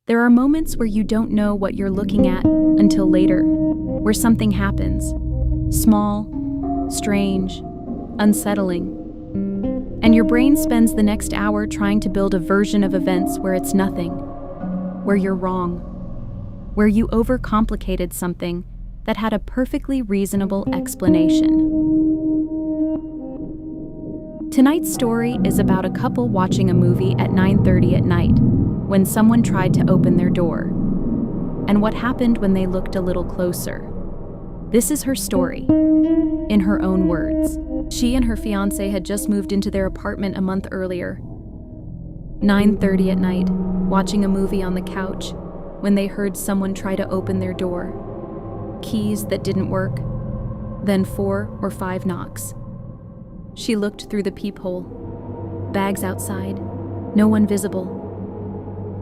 There are moments where you don't know what you're looking at until later, where something happens. Small, strange, unsettling. And your brain spends the next hour trying to build a version of events where it's nothing, where you're wrong, where you overcomplicated something that had a perfectly reasonable explanation. Tonight's story is about a couple watching a movie at 9:30 at night when someone tried to open their door, and what happened when they looked a little closer. This is her story, in her own words. She and her fiancé had just moved into their apartment a month earlier. 9:30 at night, watching a movie on the couch, when they heard someone try to open their door. Keys that didn't work, then 4 or 5 knocks. She looked through the peephole. Bags outside, no one visible.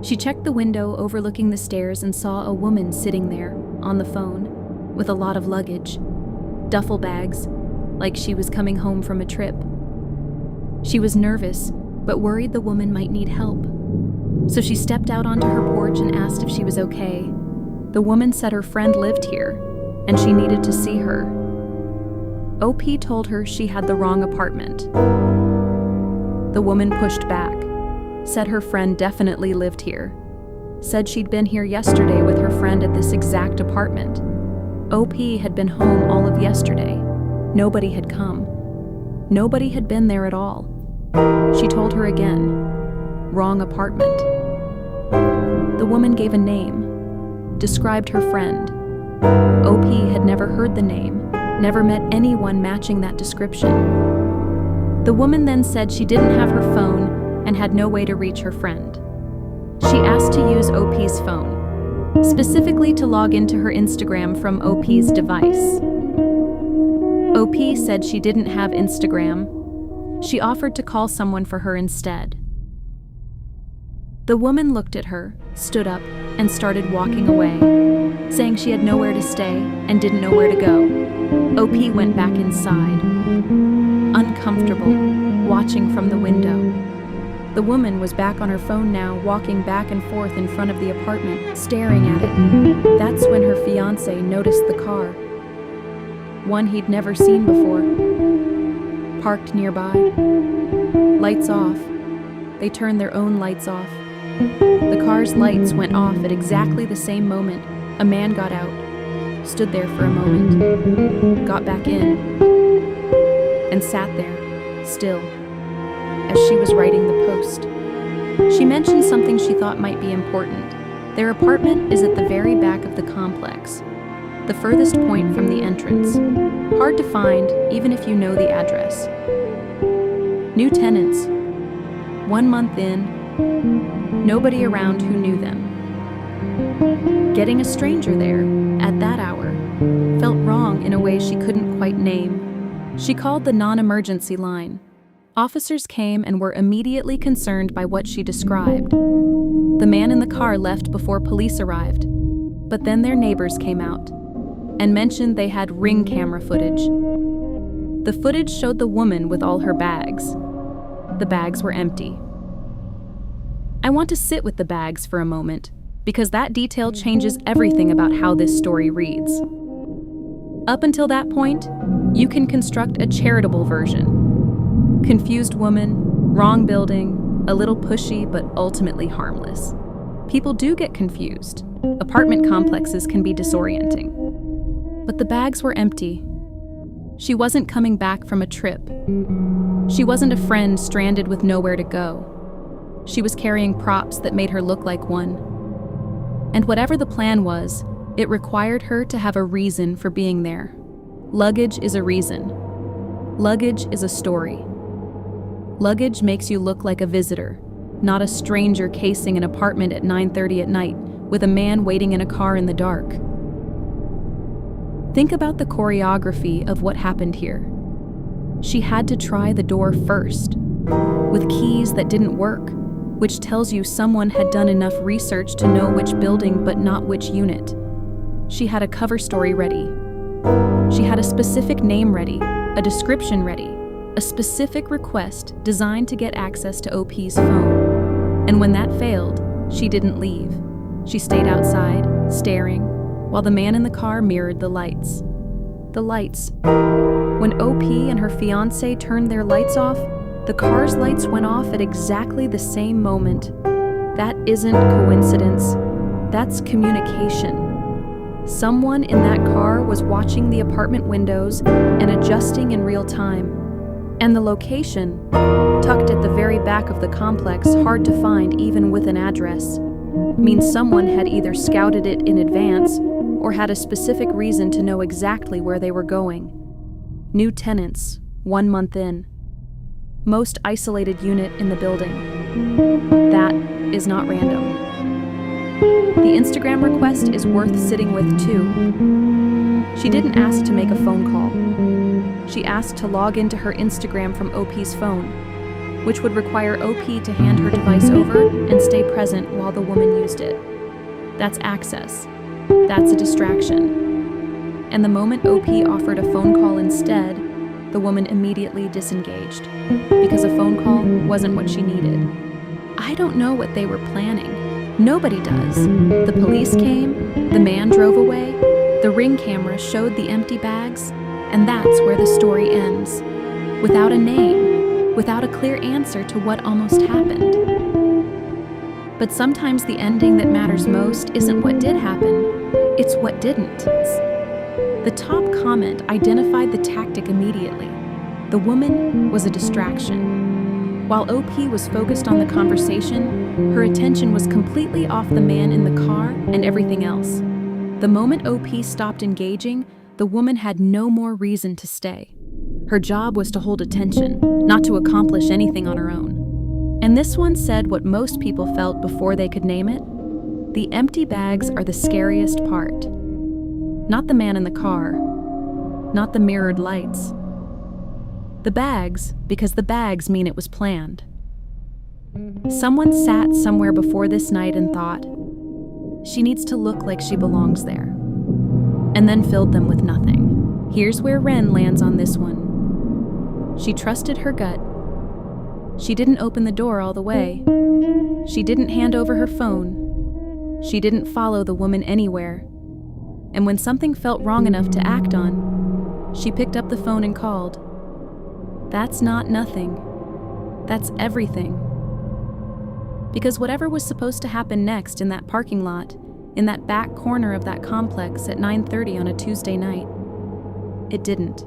She checked the window overlooking the stairs and saw a woman sitting there, on the phone, with a lot of luggage. Duffel bags, like she was coming home from a trip. She was nervous, but worried the woman might need help. So she stepped out onto her porch and asked if she was okay. The woman said her friend lived here, and she needed to see her. OP told her she had the wrong apartment. The woman pushed back, said her friend definitely lived here, said she'd been here yesterday with her friend at this exact apartment. OP had been home all of yesterday. Nobody had come. Nobody had been there at all. She told her again, wrong apartment. The woman gave a name, described her friend. OP had never heard the name, never met anyone matching that description. The woman then said she didn't have her phone and had no way to reach her friend. She asked to use OP's phone, specifically to log into her Instagram from OP's device. OP said she didn't have Instagram. She offered to call someone for her instead. The woman looked at her, stood up, and started walking away, saying she had nowhere to stay and didn't know where to go. OP went back inside, uncomfortable, watching from the window. The woman was back on her phone now, walking back and forth in front of the apartment, staring at it. That's when her fiancé noticed the car. One he'd never seen before. Parked nearby. Lights off. They turned their own lights off. The car's lights went off at exactly the same moment. A man got out, stood there for a moment, got back in, and sat there, still, as she was writing the post. She mentioned something she thought might be important. Their apartment is at the very back of the complex, the furthest point from the entrance. Hard to find, even if you know the address. New tenants. 1 month in, nobody around who knew them. Getting a stranger there, at that hour, felt wrong in a way she couldn't quite name. She called the non-emergency line. Officers came and were immediately concerned by what she described. The man in the car left before police arrived, but then their neighbors came out and mentioned they had Ring camera footage. The footage showed the woman with all her bags. The bags were empty. I want to sit with the bags for a moment, because that detail changes everything about how this story reads. Up until that point, you can construct a charitable version. Confused woman, wrong building, a little pushy but ultimately harmless. People do get confused. Apartment complexes can be disorienting. But the bags were empty. She wasn't coming back from a trip. She wasn't a friend stranded with nowhere to go. She was carrying props that made her look like one. And whatever the plan was, it required her to have a reason for being there. Luggage is a reason. Luggage is a story. Luggage makes you look like a visitor, not a stranger casing an apartment at 9:30 at night with a man waiting in a car in the dark. Think about the choreography of what happened here. She had to try the door first, with keys that didn't work, which tells you someone had done enough research to know which building but not which unit. She had a cover story ready. She had a specific name ready, a description ready, a specific request designed to get access to OP's phone. And when that failed, she didn't leave. She stayed outside, staring, while the man in the car mirrored the lights. The lights. When OP and her fiancé turned their lights off, the car's lights went off at exactly the same moment. That isn't coincidence. That's communication. Someone in that car was watching the apartment windows and adjusting in real time. And the location, tucked at the very back of the complex, hard to find even with an address, means someone had either scouted it in advance or had a specific reason to know exactly where they were going. New tenants, 1 month in. Most isolated unit in the building. That is not random. The Instagram request is worth sitting with too. She didn't ask to make a phone call. She asked to log into her Instagram from OP's phone, which would require OP to hand her device over and stay present while the woman used it. That's access. That's a distraction. And the moment OP offered a phone call instead, the woman immediately disengaged, because a phone call wasn't what she needed. I don't know what they were planning. Nobody does. The police came, the man drove away, the Ring camera showed the empty bags, and that's where the story ends. Without a name, without a clear answer to what almost happened. But sometimes the ending that matters most isn't what did happen, it's what didn't. The top comment identified the tactic immediately. The woman was a distraction. While OP was focused on the conversation, her attention was completely off the man in the car and everything else. The moment OP stopped engaging, the woman had no more reason to stay. Her job was to hold attention, not to accomplish anything on her own. And this one said what most people felt before they could name it. The empty bags are the scariest part. Not the man in the car, not the mirrored lights. The bags, because the bags mean it was planned. Someone sat somewhere before this night and thought, she needs to look like she belongs there, and then filled them with nothing. Here's where Wren lands on this one. She trusted her gut. She didn't open the door all the way. She didn't hand over her phone. She didn't follow the woman anywhere. And when something felt wrong enough to act on, she picked up the phone and called. That's not nothing. That's everything. Because whatever was supposed to happen next in that parking lot, in that back corner of that complex at 9:30 on a Tuesday night, it didn't.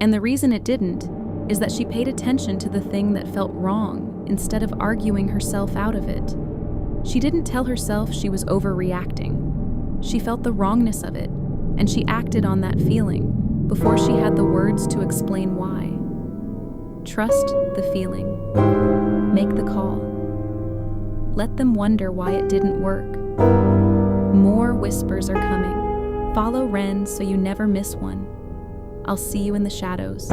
And the reason it didn't is that she paid attention to the thing that felt wrong instead of arguing herself out of it. She didn't tell herself she was overreacting. She felt the wrongness of it, and she acted on that feeling before she had the words to explain why. Trust the feeling. Make the call. Let them wonder why it didn't work. More whispers are coming. Follow Wren so you never miss one. I'll see you in the shadows.